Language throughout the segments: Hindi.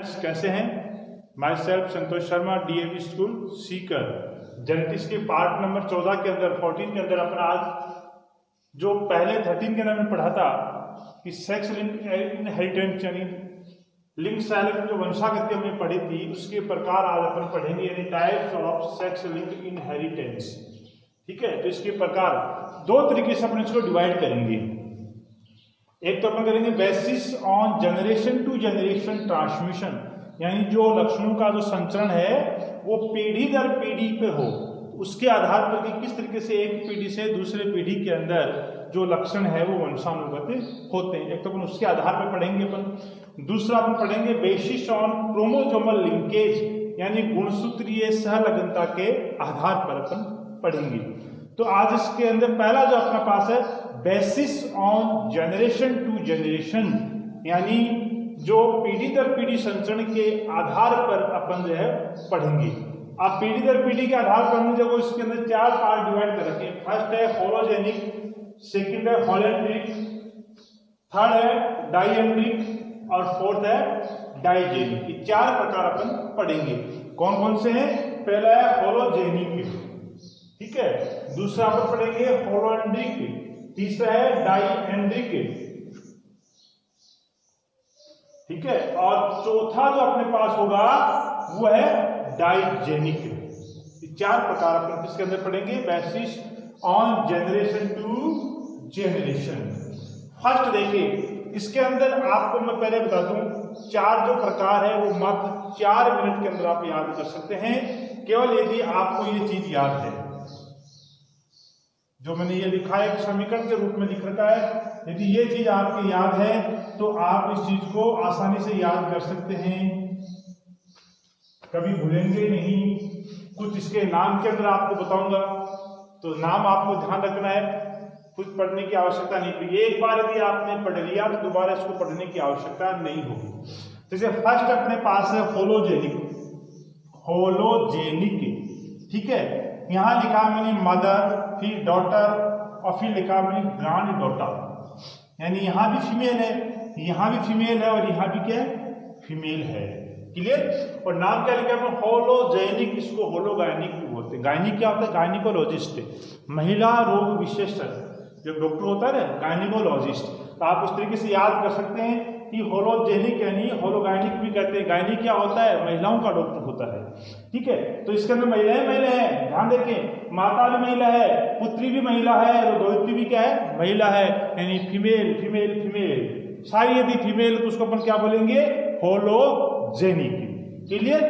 स्टूडेंट्स, कैसे हैं? My self Santosh Sharma, DAV school Sikar. Genetics के पार्ट नंबर 14 के अंदर 14 के अंदर अपना आज जो पहले 13 के अंदर में पढ़ा था कि सेक्स लिंक्ड इनहेरिटेंस यानी लिंग सैलक जो वंशागति हमने पढ़ी थी उसके प्रकार आज अपन पढ़ेंगे, यानी types of sex linked inheritance. ठीक है, तो इसके प्रकार दो तरीके से अपन इसको डिवाइड करेंगे। एक तो अपन करेंगे basis on generation to generation transmission, यानी जो लक्षणों का जो संचरण है वो पीढ़ी दर पीढ़ी पे हो, उसके आधार पर कि किस तरीके से एक पीढ़ी से दूसरे पीढ़ी के अंदर जो लक्षण है वो वंशानुगत होते हैं। एक तो अपन उसके आधार पर पढ़ेंगे अपन। दूसरा अपन पढ़ेंगे बेसिस ऑन क्रोमोसोमल लिंकेज, यानी गुणसूत्रीय सहलग्नता के आधार पर अपन पढ़ेंगे। तो आज इसके अंदर पहला जो अपना पास है basis on generation to generation, यानी जो पीढ़ी दर पीढ़ी संचरण के आधार पर अपन जो है पढ़ेंगे। अब पीढ़ी दर पीढ़ी के आधार पर हमने जब इसके अंदर चार पार्ट डिवाइड कर रखे। फर्स्ट है होलोजेनिक, सेकंड है होलेंड्रिक, थर्ड है डाइएंड्रिक और फोर्थ है डाइजेनिक। ये चार प्रकार अपन पढ़ेंगे। कौन कौन से हैं? पहला है होलोजेनिक, ठीक है, दूसरा अपन पढ़ेंगे होलोएंड्रिक, तीसरा है डाइएंड्रिक, ठीक है, और चौथा जो अपने पास होगा वो है डाइजेनिक। ये चार प्रकार अपन किसके अंदर पढ़ेंगे? Basis on generation to generation. First देखिए, इसके अंदर आपको मैं पहले बता दूं, चार जो प्रकार है वो मात्र 4 मिनट के अंदर आप याद कर सकते हैं, केवल यदि आपको ये चीज याद है। जो मैंने ये लिखा है समीकरण के रूप में लिख रखा है, यदि ये चीज आपको याद है तो आप इस चीज को आसानी से याद कर सकते हैं, कभी भूलेंगे नहीं। कुछ इसके नाम के अंदर आपको बताऊंगा, तो नाम आपको ध्यान रखना है, कुछ पढ़ने की आवश्यकता नहीं होगी। एक बार यदि आपने पढ़ लिया तो दोबारा इसको पढ़ने की आवश्यकता नहीं होगी। जैसे फर्स्ट अपने पास है होलोजेनिक, होलोजेनिक, ठीक है, यहां लिखा मैंने मदर, फिर डॉटर और फिर लिखा मैंने ग्रैंड डॉटर, यानी यहां भी फीमेल है, यहां भी फीमेल है और यहां भी क्या है? फीमेल है। क्लियर? और नाम क्या लिखा है? होलोजेनिक, इसको होलोगायनिक भी बोलते हैं। गायनिक क्या होता है? गायनिकोलॉजिस्ट, महिला रोग विशेषज्ञ, जो डॉक्टर होता है ना, गायनिकोलॉजिस्ट। तो आप उस तरीके से याद कर सकते हैं कि होलोजेनिक यानी होलोगायनिक भी कहते हैं। गायनिक क्या होता है? महिलाओं का डॉक्टर होता है, ठीक है। तो इसके अंदर महिलाएं महिला है, ध्यान देखें, माता भी महिला है, पुत्री भी महिला है और दोहित्री भी क्या है? महिला है, यानी फीमेल फीमेल फीमेल। सारी यदि फीमेल तो उसको अपन क्या बोलेंगे? होलोजेनिक। क्लियर?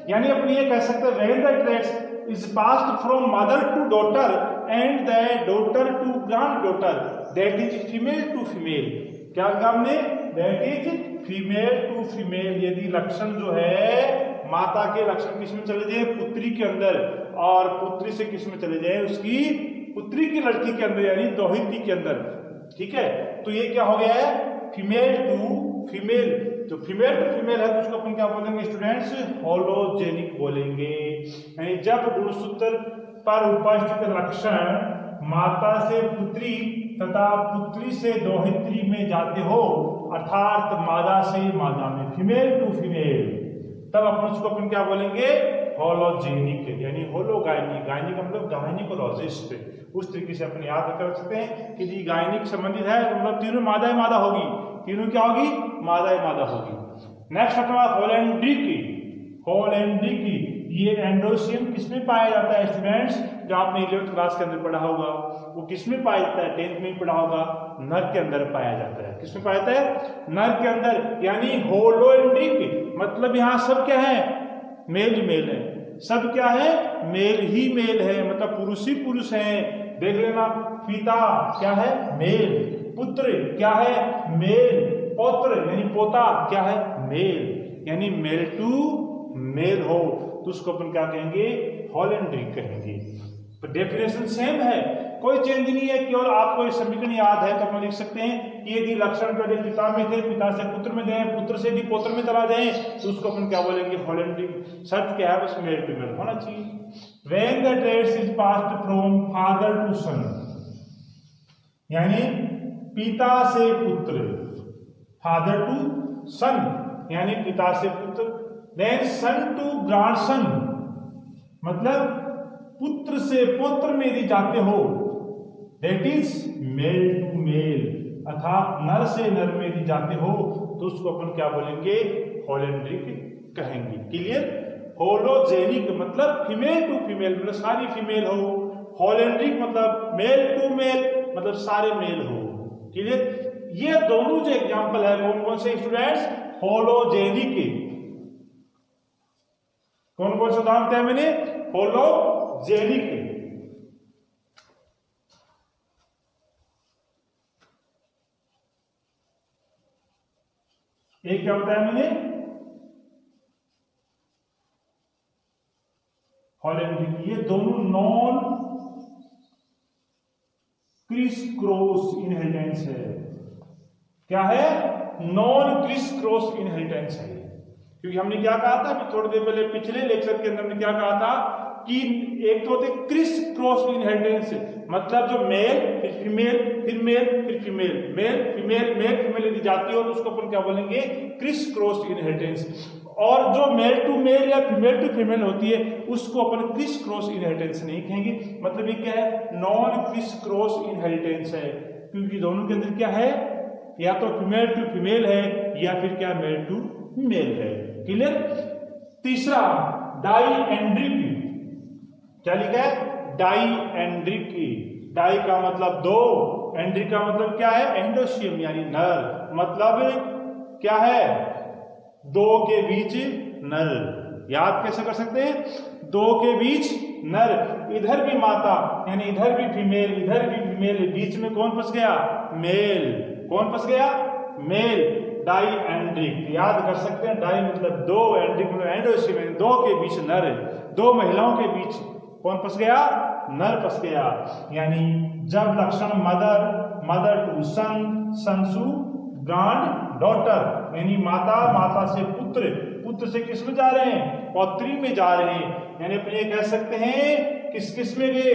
यानी अपन ये कह सकते हैं when the traits is passed from mother to daughter and the daughter to granddaughter, that is female to female. क्या काम ने? That is female to female. यदि लक्षण जो है माता के लक्षण किस में चले जाए? पुत्री के अंदर, और पुत्री से किस में चले जाए? उसकी पुत्री की लड़की के अंदर, यानी दोहित्री के अंदर, ठीक है। तो ये क्या हो गया है? Female to female. जो फीमेल टू फीमेल है तो उसको अपन क्या बोलेंगे स्टूडेंट्स? होलोजेनिक बोलेंगे। यानी जब गुणसूत्र पर उपस्थित लक्षण माता से पुत्री तथा पुत्री से दोहित्री में जाते हो, अर्थात मादा से मादा में, फीमेल टू फीमेल, तब अपन उसको अपन क्या बोलेंगे? होलोजेनिक, यानी होलोगायनिक। गायनिक मतलब गायनिकोलॉजिस्ट। उस तरीके से अपन याद कर सकते हैं कि जी गायनिक संबंधित है तो मतलब तीनों मादा ही मादा होगी, तीनों क्या होगी? मादा ही मादा होगी। नेक्स्ट अपना होलेंड्रिक। होलेंड्रिक ये एंड्रोसियम किसमें पाया जाता है स्टूडेंट्स? जो आपने 11th क्लास के अंदर पढ़ा होगा, वो किसमें पाया जाता है? 10th में ही पढ़ा होगा। नर के अंदर पाया जाता है। किसमें पाया जाता है? नर के अंदर। यानी होलोएंड्रिक मतलब यहाँ सब क्या है? मेल ही मेल है। सब क्या है? मेल ही मेल है, मतलब पुरुष ही पुरुष है। देख लेना, पिता क्या है? मेल, पुत्र क्या है? मेल, पौत्र यानी पोता क्या है? मेल, यानी मेल टू मेल हो तो उसको अपन क्या कहेंगे? होलेंड्रिक कहेंगे। तो डेफिनेशन सेम है, कोई चेंज नहीं है, केवल आपको ये समीकरण याद है तो अपन लिख सकते हैं कि यदि लक्षण पहले पिता में थे, पिता से पुत्र में जाए, पुत्र से यदि पौत्र में चला जाए तो उसको अपन क्या बोलेंगे? होलेंड्रिक। शर्त क्या है? बस मेल टू मेल होना चाहिए। When the traits is passed from father to son, यानी पिता से पुत्र, फादर टू सन यानी पिता से पुत्र पुत्र। देन सन टू ग्रांडसन, मतलब पुत्र से पौत्र में यदि जाते हो, that is male to male, अर्थात नर से नर में यदि जाते हो तो उसको अपन क्या बोलेंगे, होलेंड्रिक कहेंगे। क्लियर। होलोजेनिक मतलब फीमेल टू फीमेल, मतलब सारी फीमेल हो। होलेंड्रिक मतलब मेल टू मेल, मतलब सारे मेल हो। क्लियर। ये दोनों जो एग्जांपल है कौन कौन से स्टूडेंट्स, होलोजेनिक के। कौन कौन से उदाहरण दिया मैंने, होलोजेनिक के। एक क्या बताया मैंने, होलेंड्रिक। ये दोनों नॉन क्रिस क्रॉस इनहेरिटेंस है। क्या है, नॉन क्रिस क्रॉस इनहेरिटेंस है। क्योंकि हमने क्या कहा था अभी थोड़ी देर पहले पिछले लेक्चर के अंदर हमने क्या कहा था कि एक तो होते क्रिस क्रॉस इनहेरिटेंस, मतलब जो मेल फिर फीमेल फिर मेल फिर female, male female male female यदि जाती हो तो उसको अपन क्या बोलेंगे, क्रिस क्रॉस इनहेरिटेंस। और जो मेल टू मेल या फीमेल टू फीमेल होती है उसको अपन क्रिस क्रॉस इनहेरिटेंस नहीं कहेंगे। मतलब ये क्या है, नॉन क्रिस क्रॉस इनहेरिटेंस है। क्योंकि दोनों के अंदर क्या है, या तो फीमेल टू फीमेल है या फिर क्या मेल टू मेल है। क्लियर। तीसरा डाईएंड्रिक, क्या लिखा है, डाईएंड्रिक। डाई का मतलब दो, एंड्रिक का मतलब क्या है, एंडोसियम यानी नर, मतलब क्या है, दो के बीच नर। याद कैसे कर सकते हैं, दो के बीच नर, इधर भी माता यानी इधर भी फीमेल इधर भी फीमेल, बीच में कौन फंस गया, मेल। कौन फंस गया, मेल। डाईएंड्रिक याद कर सकते हैं, डाई मतलब दो, एंड्रिक मतलब एंडोसियम, दो के बीच नर, दो महिलाओं के बीच कौन फंस गया, नर फंस गया। यानी जब लक्षण mother, mother to son, son to granddaughter, यानी माता, माता से पुत्र, पुत्र से किस में जा रहे हैं, पौत्री में जा रहे हैं। यानी अपने ये कह सकते हैं किस किस में गए,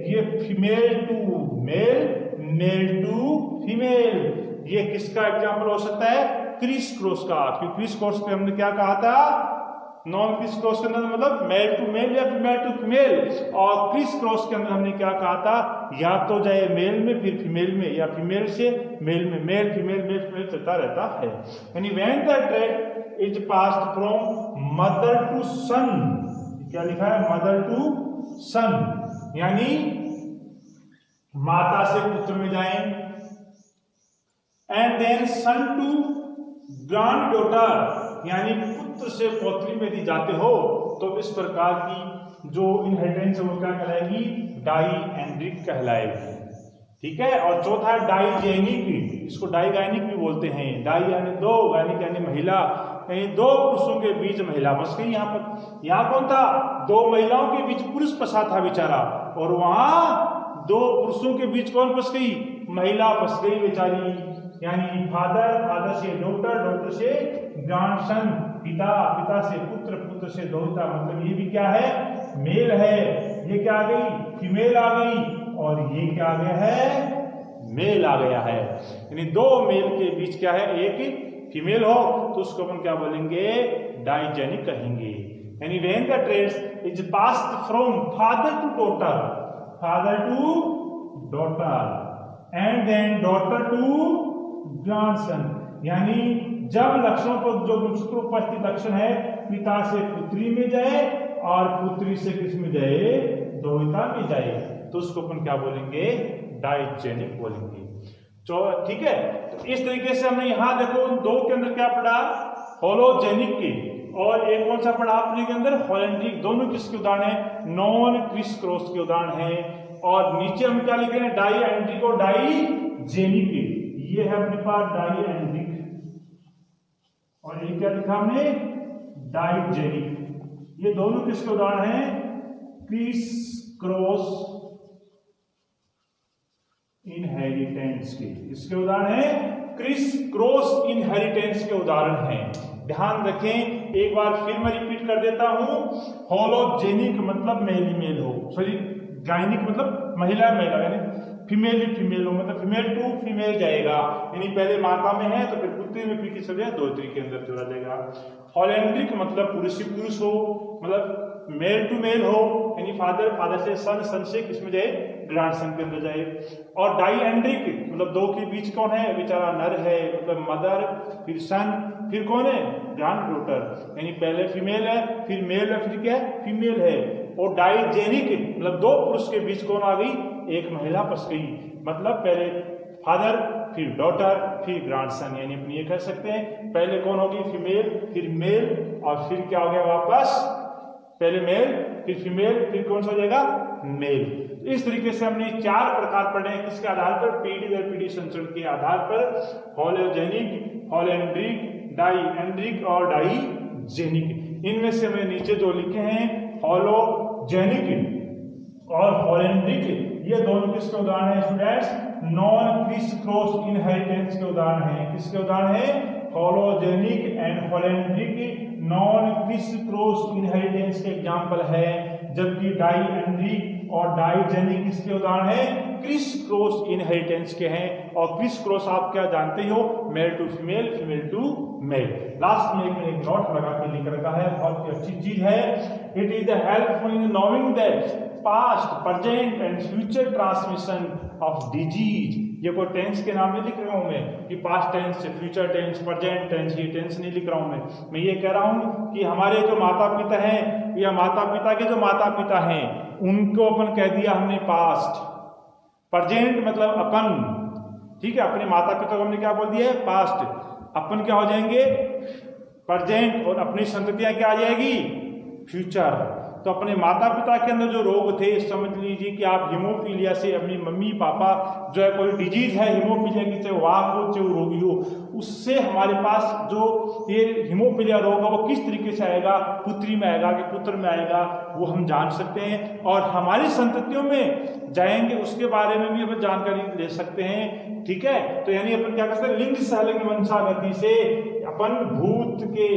ये female to male, male to female. ये किसका एग्जाम्पल हो सकता है, क्रिस क्रॉस का। क्योंकि क्रिस क्रॉस पे हमने क्या कहा था, नॉन क्रिस क्रॉस के अंदर मतलब मेल टू मेल या फीमेल टू फीमेल, और क्रिस क्रॉस के अंदर हमने क्या कहा था, या तो जाए मेल में फिर फीमेल में, या फीमेल से मेल में, मेल फीमेल मेल फीमेल चलता रहता है। यानी when the trade is passed from mother to son, क्या लिखा है, मदर टू सन, यानी माता से पुत्र में जाएं, and then son to granddaughter, यानी पुत्र से पौत्री में यदि जाते हो तो इस प्रकार की जो इनहेरिटेंस है वो क्या कहलाएगी, डाईएंड्रिक कहलाएगी। ठीक है। और चौथा है डाईजेनिक, इसको डाईगायनिक भी बोलते हैं। डाई यानी दो, गायनिक यानी महिला, यानी दो पुरुषों के बीच महिला फंस गई। यहाँ पर, यहाँ कौन था, दो महिलाओं के बीच पुरुष फंसा था बेचारा, और वहां दो पुरुषों के बीच कौन फंस गई, महिला फंस गई बेचारी। यानी फादर, फादर से डॉटर, डॉटर से ग्रैंडसन, पिता, पिता से पुत्र, पुत्र से दोहिता, मतलब ये भी क्या है, मेल है। ये क्या आ गई, फीमेल आ गई, और ये क्या आ गया है, मेल आ गया है। यानी दो मेल के बीच क्या है, एक फीमेल हो तो उसको अपन क्या बोलेंगे, डाईजेनिक कहेंगे। यानी when the trade is passed from father to daughter, father to daughter, and then daughter to grandson, यानी जब लक्षणों पर जो उपस्थित लक्षण है पिता से पुत्री में जाए और पुत्री से किस में जाए, दोहिता में जाए, तो उसको अपन क्या बोलेंगे, डाईजेनिक बोलेंगे। ठीक है। तो इस तरीके से हमने यहाँ देखो दो के अंदर क्या पढ़ा, होलोजेनिक की, और एक कौन सा पढ़ा आपने के अंदर, होलेंड्रिक। दोनों किसके उदाहरण है, नॉन क्रिस क्रॉस के उदाहरण है। और नीचे हम क्या लिखे हैं, डाईएंड्रिक और डाईजेनिक। ये है अपने पास डाईएंड्रिक, और ये क्या लिखा हमने, डाईजेनिक। ये दोनों किसके उदाहरण हैं, क्रिस क्रॉस इनहेरिटेंस के। इसके उदाहरण हैं क्रिस क्रॉस इनहेरिटेंस के उदाहरण हैं। ध्यान रखें, एक बार फिर मैं रिपीट कर देता हूं, होलोजेनिक मतलब मेल ही मेल हो, सॉरी गायनिक मतलब महिला महिला, यानी फीमेल ही फीमेल हो, मतलब फीमेल टू फीमेल जाएगा, यानी पहले माता में है तो फिर पुत्री में फिर किस जाएगा, दोत्री के अंदर चला जाएगा। हॉलैंड्रिक मतलब पुरुष से पुरुष हो, मतलब मेल टू मेल हो, यानी फादर फादर से सन, सन से किसमें जाए, ग्रैंडसन के अंदर जाए। और डाईएंड्रिक मतलब दो के बीच कौन है, बेचारा नर है, मतलब मदर फिर सन फिर कौन है, ग्रैंड डॉटर, यानी पहले फीमेल है फिर मेल है फिर क्या है, फीमेल है। और डाईजेनिक मतलब दो पुरुष के बीच कौन आ गई, एक महिला फंस गई, मतलब पहले फादर फिर डॉटर फिर ग्रैंडसन, यानी अपन ये कह सकते हैं पहले कौन होगी, फीमेल फिर मेल और फिर क्या हो गया वापस, पहले मेल फिर फीमेल फिर कौन सा हो जाएगा, मेल। इस तरीके से हमने 4 प्रकार पढ़े हैं, किसके आधार पर, पीढ़ी दर पीढ़ी संचरण के आधार पर, हॉलोजेनिक, हॉलैंड्रिक, डाईएंड्रिक और डाईजेनिक। इनमें से हमने नीचे जो लिखे हैं हॉलोजेनिक और हॉलैंड्रिक, ये दोनों किसके उदाहरण है students, non criss cross inheritance के उदाहरण है। किसके उदाहरण है, hologynic and holandric non criss cross inheritance के एग्जांपल है, जबकि डाईएंड्रिक और डाईजेनिक किसके उदाहरण है, क्रिस क्रॉस इनहेरिटेंस के हैं। और क्रिस क्रॉस आप क्या जानते हो, male to female, female to male. Last में एक नोट लगा के लिख रखा है, बहुत ही अच्छी चीज है, it is the helpful in knowing that past present and future transmission of disease. ये कोई टेंस के नाम नहीं लिख रहा हूं मैं कि past tense, future tense, present tense, ये टेंस नहीं लिख रहा हूं मैं ये कह रहा हूं कि हमारे जो माता पिता हैं या माता पिता के जो माता पिता हैं उनको अपन कह दिया हमने पास्ट, प्रेजेंट मतलब अपन, ठीक है, अपने माता पिता को हमने क्या बोल दिया है, पास्ट, अपन क्या हो जाएंगे, प्रेजेंट, और अपनी संततियां क्या आ जाएगी, फ्यूचर। तो अपने माता पिता के अंदर जो रोग थे, समझ लीजिए कि आप हीमोफीलिया से, अपनी मम्मी पापा जो है कोई डिजीज है हीमोफीलिया की, चाहे वाक हो चाहे रोगी हो, उससे हमारे पास जो ये हीमोफीलिया रोग है वो किस तरीके से आएगा, पुत्री में आएगा कि पुत्र में आएगा, वो हम जान सकते हैं। और हमारी संततियों में जाएंगे उसके बारे में भी अपन जानकारी ले सकते हैं, ठीक है। तो यानी अपन क्या कर सकते हैं, लिंग सहलिंग वंशागति से अपन भूत के,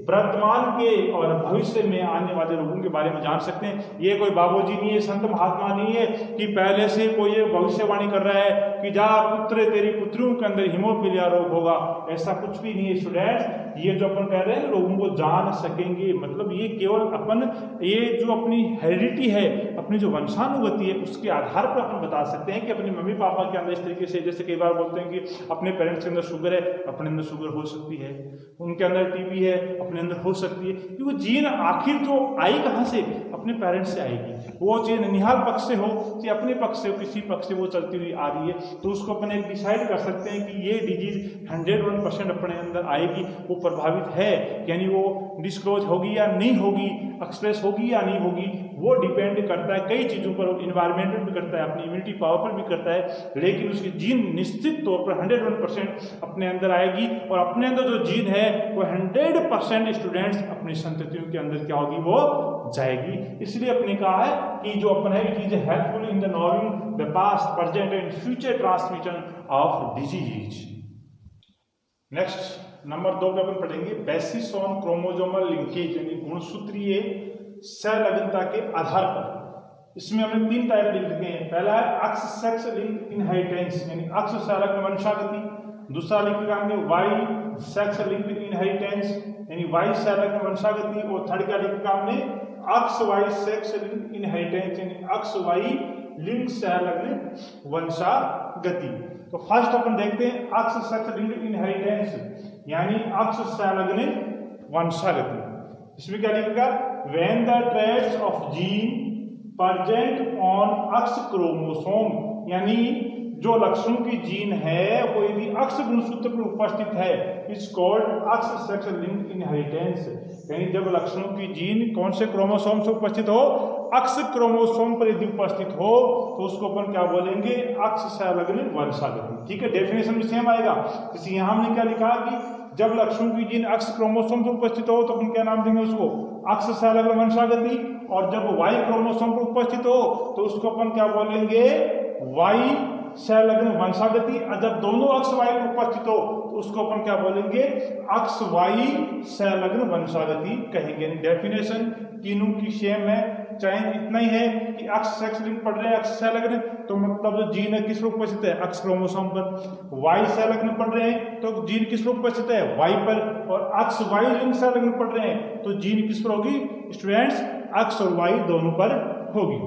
वर्तमान के और भविष्य में आने वाले रोगों के बारे में जान सकते हैं। ये कोई बाबूजी नहीं है, संत महात्मा नहीं है कि पहले से कोई ये भविष्यवाणी कर रहा है कि जा पुत्र तेरी पुत्रियों के अंदर हीमोफीलिया रोग होगा, ऐसा कुछ भी नहीं है स्टूडेंट्स। ये जो अपन कह रहे हैं लोगों को जान सकेंगे, मतलब ये केवल अपन, ये जो अपनी हेरिडिटी है, अपनी जो वंशानुगति है, उसके आधार पर अपन बता सकते हैं कि अपने मम्मी पापा के अंदर इस तरीके से, जैसे कई बार बोलते हैं कि अपने पेरेंट्स के अंदर शुगर है, अपने अंदर शुगर हो सकती है, उनके अंदर टीबी है, अपने अंदर हो सकती है, कि वो जीन आखिर जो आई कहाँ से, अपने पेरेंट्स से आएगी। वो चीज निहाल पक्ष से हो कि अपने पक्ष से, किसी पक्ष से वो चलती हुई आ रही है, तो उसको अपन एक डिसाइड कर सकते हैं कि ये डिजीज 101% अपने अंदर आएगी, वो प्रभावित है, यानी वो डिस्क्लोज होगी या नहीं होगी, एक्सप्रेस होगी या नहीं होगी, वो डिपेंड करता है कई चीज़ों पर, इन्वायरमेंट पर भी करता है, अपनी इम्यूनिटी पावर पर भी करता है, लेकिन उसकी जीन निश्चित तौर पर 101% अपने अंदर आएगी। और अपने अंदर जो जीन है वो 100% स्टूडेंट्स अपनी संततियों के अंदर क्या होगी, वो जाएगी। इसलिए अपने कहा है कि जो अपन है, it is helpful in the knowing the past present and future transmission of disease. Next number 2 पे अपन पढ़ेंगे बेसिस ऑन क्रोमोसोमल लिंकेज, यानी गुणसूत्रीय सहलग्नता के आधार पर। इसमें हमने 3 टाइप लिख रखे हैं। पहला है अक्स सेक्स लिंक इनहेरिटेंस, यानी अक्स सहलग्न वंशागति। दूसरा लिख रखा हमने वाई सेक्स लिंक इनहेरिटेंस, यानी वाई सहलग्न वंशागति। और थर्ड क्या लिख रखा हमने, अक्स वाई सेक्स लिंक इनहेरिटेंस, यानी अक्स वाई लिंक सहलग्न वंशागति। तो फर्स्ट अपन देखते हैं अक्स सेक्स लिंक इनहेरिटेंस, यानी अक्स सहलग्न वंशागति। इसमें क्या लिखेगा, when the traits of gene present on X chromosome, यानी जो लक्षणों की जीन है वो यदि अक्ष गुणसूत्र पर उपस्थित है, इट्स कॉल्ड अक्ष सेक्स लिंक्ड इनहेरिटेंस। यानी जब लक्षणों की जीन कौन से क्रोमोसोम से उपस्थित हो, अक्ष क्रोमोसोम पर यदि उपस्थित हो तो उसको अपन क्या बोलेंगे, अक्ष सहलग्न वंशागति। ठीक है, डेफिनेशन भी सेम आएगा। जैसे यहाँ हमने क्या लिखा कि जब लक्षणों की जीन अक्ष क्रोमोसोम पर उपस्थित हो तो अपन क्या नाम देंगे उसको, अक्ष सहलग्न वंशागति। और जब वाई क्रोमोसोम पर उपस्थित हो तो उसको अपन क्या बोलेंगे, वाई सहलग्न वंशागति। और जब दोनों अक्ष वाई पर उपस्थित हो तो उसको अपन क्या बोलेंगे, अक्स वाई संलग्न वंशागति कहेंगे। डेफिनेशन तीनों की सेम है, चाहे इतना ही है कि अक्स सेक्स लिंक पढ़ रहे हैं, अक्स संलग्न, तो मतलब जो जीन है किस रूप में स्थित है, अक्स क्रोमोसोम पर। वाई संलग्न पढ़ रहे हैं तो जीन किस रूप में स्थित है, वाई पर। और अक्स वाई लिंक संलग्न पढ़ रहे हैं तो जीन किस पर होगी स्टूडेंट्स, अक्स और वाई दोनों पर होगी।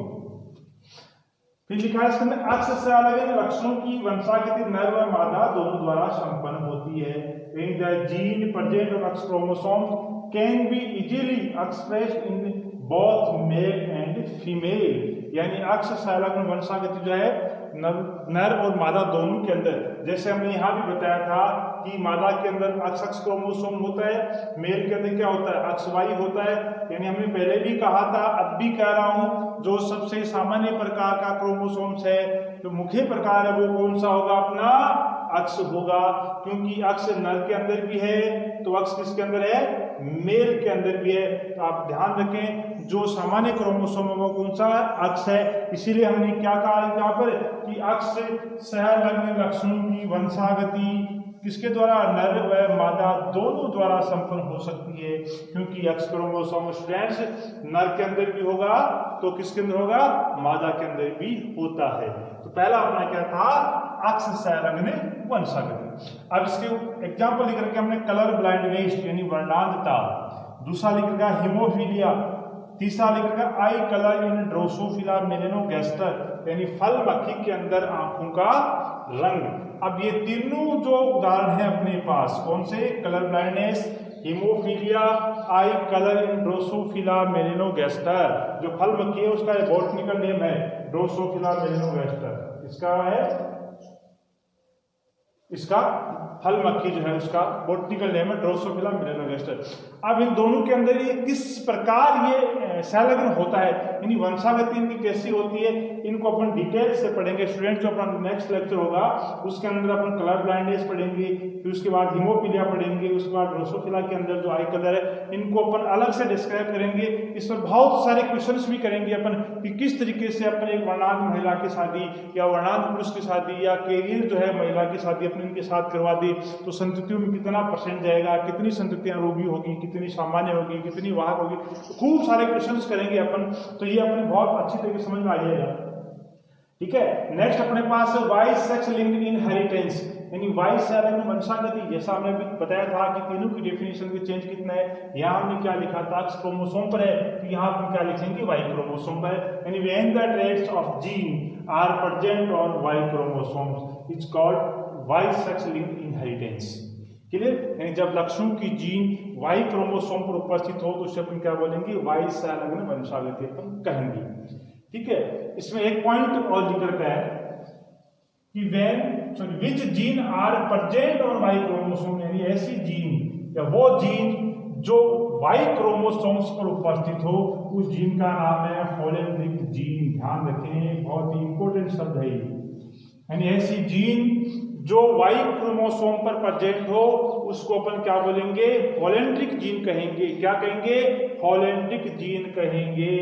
फिर लिखा है इसके अंदर, अक्स संलग्न लक्षणों की वंशागति नर व मादा दोनों द्वारा संपन्न होती है। The gene present on X chromosome can be easily expressed in both male and female. यानी अक्स संलग्न वंशागति जो है नर और मादा दोनों के अंदर, जैसे हमने यहाँ भी बताया था कि मादा के अंदर अक्स क्रोमोसोम होता है, मेल के अंदर क्या होता है, अक्स वाई होता है। यानी हमने पहले भी कहा था, अब भी कह रहा हूँ, जो सबसे सामान्य प्रकार का क्रोमोसोम्स है, जो मुख्य प्रकार है, वो कौन सा होगा, अपना अक्स होगा। क्योंकि अक्स नर के अंदर भी है तो अक्स किसके अंदर है, मेल के अंदर भी है। तो आप ध्यान रखें, जो सामान्य क्रोमोसोम है वो कौन सा अक्स है। इसीलिए हमने क्या कहा यहाँ पर कि अक्स संलग्न लक्षणों की वंशागति किसके द्वारा, नर व मादा दोनों द्वारा संपन्न हो सकती है। क्योंकि अक्स क्रोमोसोम स्टूडेंट्स नर के अंदर भी होगा तो किसके अंदर होगा, मादा के अंदर भी होता है। तो पहला अपना क्या था, अक्स संलग्न वंशागति। अब इसके एग्जाम्पल लिख रखे हमने, कलर ब्लाइंडनेस यानी वर्णांधता, दूसरा लिख रखा हीमोफीलिया, तीसरा लिख रखा आई कलर इन ड्रोसोफिला मेलेनोगैस्टर यानी फल मक्खी के अंदर आंखों का रंग। अब ये तीनों जो उदाहरण है अपने पास, कौन से, colour blindness, haemophilia, eye colour in Drosophila melanogaster. जो फल मक्खी है उसका बॉटनिकल नेम है ड्रोसोफिला मेलेनोगैस्टर। इसका है, इसका फल मक्खी जो है उसका बॉटनिकल नेम है ड्रोसोफिला मेलेनोगैस्टर। अब इन दोनों के अंदर ये किस प्रकार ये संलग्न होता है, यानी वंशागति इनकी कैसी होती है, इनको अपन डिटेल से पढ़ेंगे स्टूडेंट। जो अपना नेक्स्ट लेक्चर होगा उसके अंदर अपन कलर ब्लाइंडनेस पढ़ेंगे, फिर उसके बाद हीमोफीलिया पढ़ेंगे, उसके बाद ड्रोसोफिला के अंदर जो आई कलर है इनको अपन अलग से डिस्क्राइब करेंगे। इस पर बहुत सारे क्वेश्चंस भी करेंगे अपन कि किस तरीके से अपन एक वर्णांध महिला की शादी या वर्णांध पुरुष की शादी या कैरियर जो है महिला की शादी अपने इनके साथ करवा दी तो संततियों में कितना परसेंट जाएगा, कितनी संततियां रोगी होगी, कितनी सामान्य होगी, कितनी वाहक होगी, तो खूब सारे क्वेश्चंस करेंगे अपन। तो ये अपने बहुत अच्छी तरीके समझ में आ जाएगा। ठीक है, नेक्स्ट अपने पास वाई सेक्स लिंक्ड इनहेरिटेंस यानी वाई संलग्न वंशागति। जैसा हमने अभी बताया था कि तीनों की डेफिनेशन में चेंज कितना है, यहाँ हमने क्या लिखा था, अक्स क्रोमोसोम पर है, तो यहाँ हम क्या लिखेंगे, वाई क्रोमोसोम पर है। यानी when the traits of gene are present on Y chromosomes it's called Y sex linked inheritance. Clear, यानी जब लक्षणों की जीन वाई क्रोमोसोम पर उपस्थित हो तो उसे अपन क्या बोलेंगे, वाई संलग्न वंशागति अपन कहेंगे। ठीक है, इसमें एक पॉइंट और जिक्र का है कि which gene are present on Y chromosome, यानी ऐसी जीन या वो जीन जो वाई क्रोमोसोम्स पर उपस्थित हो उस जीन का नाम है होलेंड्रिक जीन। ध्यान रखें, बहुत ही इंपॉर्टेंट शब्द है ये। यानी ऐसी जीन जो वाई क्रोमोसोम पर प्रेजेंट हो उसको अपन क्या बोलेंगे, होलेंड्रिक जीन कहेंगे। क्या कहेंगे, होलेंड्रिक जीन कहेंगे।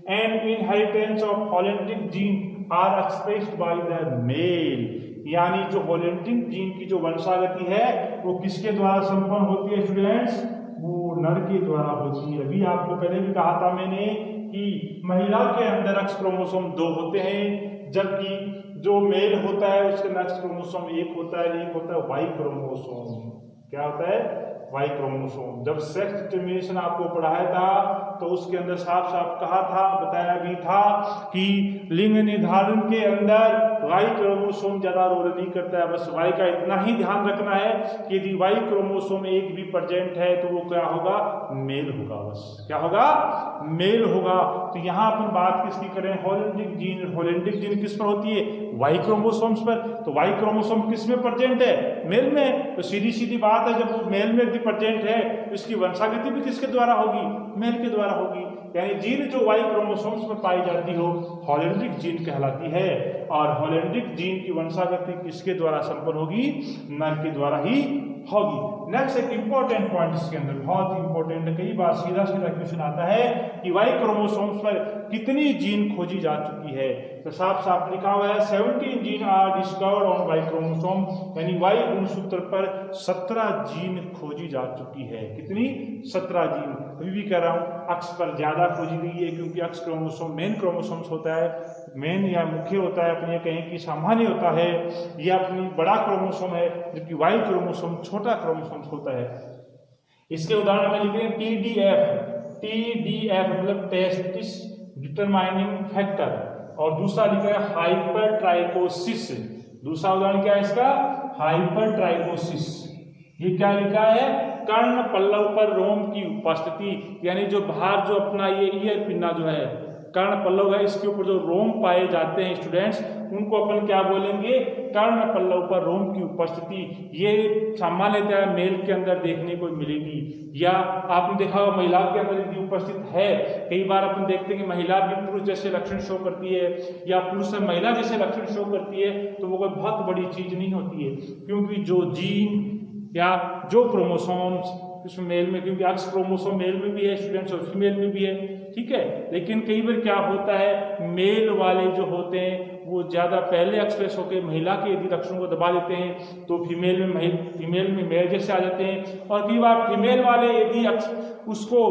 And inheritance of holandric gene are expressed by the male, यानी जो होलेंड्रिक जीन की जो वंशागति है वो किसके द्वारा संपन्न होती है स्टूडेंट्स, वो नर के द्वारा होती है। अभी आपको पहले भी कहा था मैंने कि महिला के अंदर अक्स क्रोमोसोम 2 होते हैं, जबकि जो मेल होता है उसके नेक्स्ट क्रोमोसोम एक होता है वाई क्रोमोसोम। क्या होता है, वाई क्रोमोसोम। जब सेक्स डिटर्मिनेशन आपको पढ़ाया था तो उसके अंदर साफ साफ कहा था, बताया भी था कि लिंग निर्धारण के अंदर वाई क्रोमोसोम ज्यादा रोल नहीं करता है। बस वाई का इतना ही ध्यान रखना है कि यदि वाई क्रोमोसोम एक भी प्रेजेंट है तो वो क्या होगा, मेल होगा। बस क्या होगा, मेल होगा। तो यहाँ अपन बात किसकी करें, होलेंड्रिक जीन। होलेंड्रिक जीन किस पर होती है, वाई क्रोमोसोम्स पर। तो वाई क्रोमोसोम किस में प्रेजेंट है, मेल में। तो सीधी सीधी बात है, जब वो मेल में भी प्रेजेंट है तो इसकी वंशागति भी किसके द्वारा होगी, मेल के द्वारा होगी। यानी जीन जो वाई क्रोमोसोम्स पर पाई जाती हो होलेंड्रिक जीन कहलाती है। और होलेंड्रिक जीन की वंशागति किसके द्वारा संपन्न होगी, नर के द्वारा ही होगी। नेक्स्ट एक इंपॉर्टेंट पॉइंट इसके अंदर बहुत इंपॉर्टेंट है, कई बार सीधा सीधा क्वेश्चन आता है कि वाई क्रोमोसोम्स पर कितनी जीन खोजी जा चुकी है। तो साफ साफ लिखा हुआ है 17 gene are discovered on Y chromosome, यानी वाई गुणसूत्र पर 17 जीन खोजी जा चुकी है। कितनी? 17 जीन। अभी भी कह रहा हूँ अक्ष पर ज्यादा खोजी गई है, क्योंकि अक्ष क्रोमोसोम मेन क्रोमोसोम्स होता है, मेन या मुख्य होता है, अपने कहें कि सामान्य होता है, यह अपनी बड़ा क्रोमोसोम है, जबकि वाई क्रोमोसोम छोटा क्रोमोसोम होता है। इसके उदाहरण में लिखेंगे TDF मतलब टेस्टिस डिटरमाइनिंग फैक्टर, और दूसरा लिखा है हाइपर ट्राइकोसिस। दूसरा उदाहरण क्या है इसका? Hyper trichosis. ये क्या लिखा है? कर्ण पल्लव पर रोम की उपस्थिति, यानी जो बाहर जो अपना ये ईयर पिन्ना जो है कर्ण पल्लव है, इसके ऊपर जो रोम पाए जाते हैं स्टूडेंट्स, उनको अपन क्या बोलेंगे? कर्ण पल्लव पर रोम की उपस्थिति। ये सामान्यतः मेल के अंदर देखने को मिलेगी, या आपने देखा होगा महिला के अंदर यदि उपस्थित है। कई बार अपन देखते हैं कि महिला भी पुरुष जैसे लक्षण शो करती है, या पुरुष से महिला जैसे लक्षण शो करती है, तो वो कोई बहुत बड़ी चीज नहीं होती है, क्योंकि जो जीन या जो क्रोमोसोम्स इसमें मेल में, क्योंकि अक्ष क्रोमोसोम मेल में भी है स्टूडेंट्स और फीमेल में भी है, ठीक है। लेकिन कई बार क्या होता है, मेल वाले जो होते हैं वो ज्यादा पहले एक्सप्रेस होकर महिला के यदि लक्षणों को दबा देते हैं तो फीमेल में मेल जैसे आ जाते हैं, और कई बार फीमेल वाले यदि उसको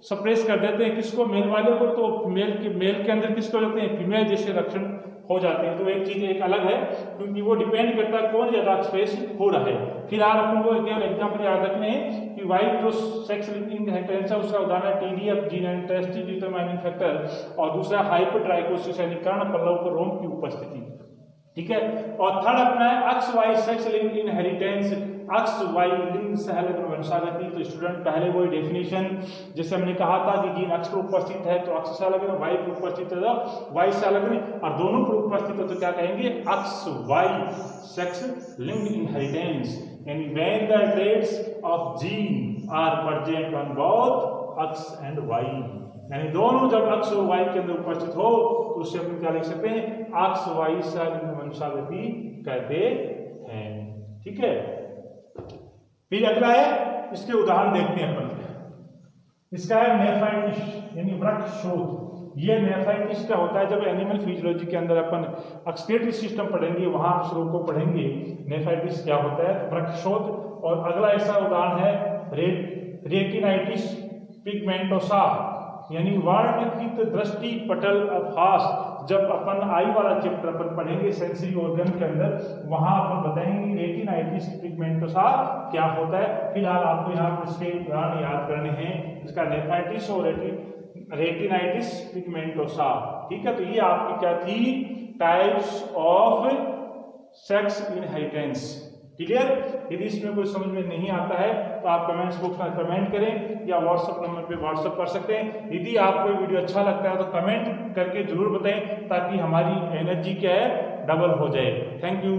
सप्रेस कर देते हैं, किसको? मेल वाले को, तो मेल के अंदर किसको जाते हैं? फीमेल जैसे लक्षण हो जाते हैं। तो एक चीज एक अलग है, क्योंकि वो डिपेंड करता है कौन ज्यादा एक्सप्रेस हो रहा है। फिलहाल अपन को केवल एग्जाम्पल याद रखने हैं कि वाई जो सेक्स लिंकिंग इनहेरिटेंस है उसका उदाहरण TDF gene and testis determining factor, और दूसरा हाइपर ट्राइकोसिस यानी कर्ण पल्लव पर रोम की उपस्थिति, ठीक है। और थर्ड अपना है अक्ष वाई सेक्स लिंक्ड इनहेरिटेंस, अक्ष वाई लिंग सहलग्न वंशागति। तो स्टूडेंट पहले वही डेफिनेशन जैसे हमने कहा था कि जीन अक्ष पर उपस्थित है तो अक्ष सहलग्न, वाई पर उपस्थित है तो वाई सहलग्न, और दोनों पर उपस्थित है तो क्या कहेंगे? X Y sex linked inheritance, यानी when the traits of gene are present on both X and Y, यानी दोनों जब अक्ष और वाई के अंदर उपस्थित हो तो उससे अपन क्या लिख सकते हैं? अक्ष वाई सहलग्न वंशागति कहते हैं, ठीक है। फिर अगला है, इसके उदाहरण देखते हैं अपन। इसका है नेफ्राइटिस यानी वृक्क शोथ। ये नेफ्राइटिस का होता है जब एनिमल फिजियोलॉजी के अंदर अपन एक्सक्रीटरी सिस्टम पढ़ेंगे, वहां आप रोग को पढ़ेंगे नेफ्राइटिस क्या होता है, वृक्क शोथ। और अगला ऐसा उदाहरण है रेटिनाइटिस पिगमेंटोसा, यानी वर्णकृत दृष्टि पटल अभास। जब अपन आई वाला चैप्टर अपन पढ़ेंगे सेंसरी ऑर्गन के अंदर, वहां अपन बताएंगे रेटिनाइटिस पिगमेंटोसा क्या होता है। फिलहाल आपको यहाँ पर इसके उदाहरण याद करने हैं, इसका नेफ्राइटिस और रेटिनाइटिस पिगमेंटोसा, ठीक है। तो ये आपकी क्या थी? Types of sex inheritance. Clear? यदि इसमें कोई समझ में नहीं आता है तो आप कमेंट्स बॉक्स में कमेंट करें, या व्हाट्सएप नंबर पे व्हाट्सएप कर सकते हैं। यदि आपको वीडियो अच्छा लगता है तो कमेंट करके जरूर बताएं, ताकि हमारी एनर्जी क्या है? डबल हो जाए। Thank you.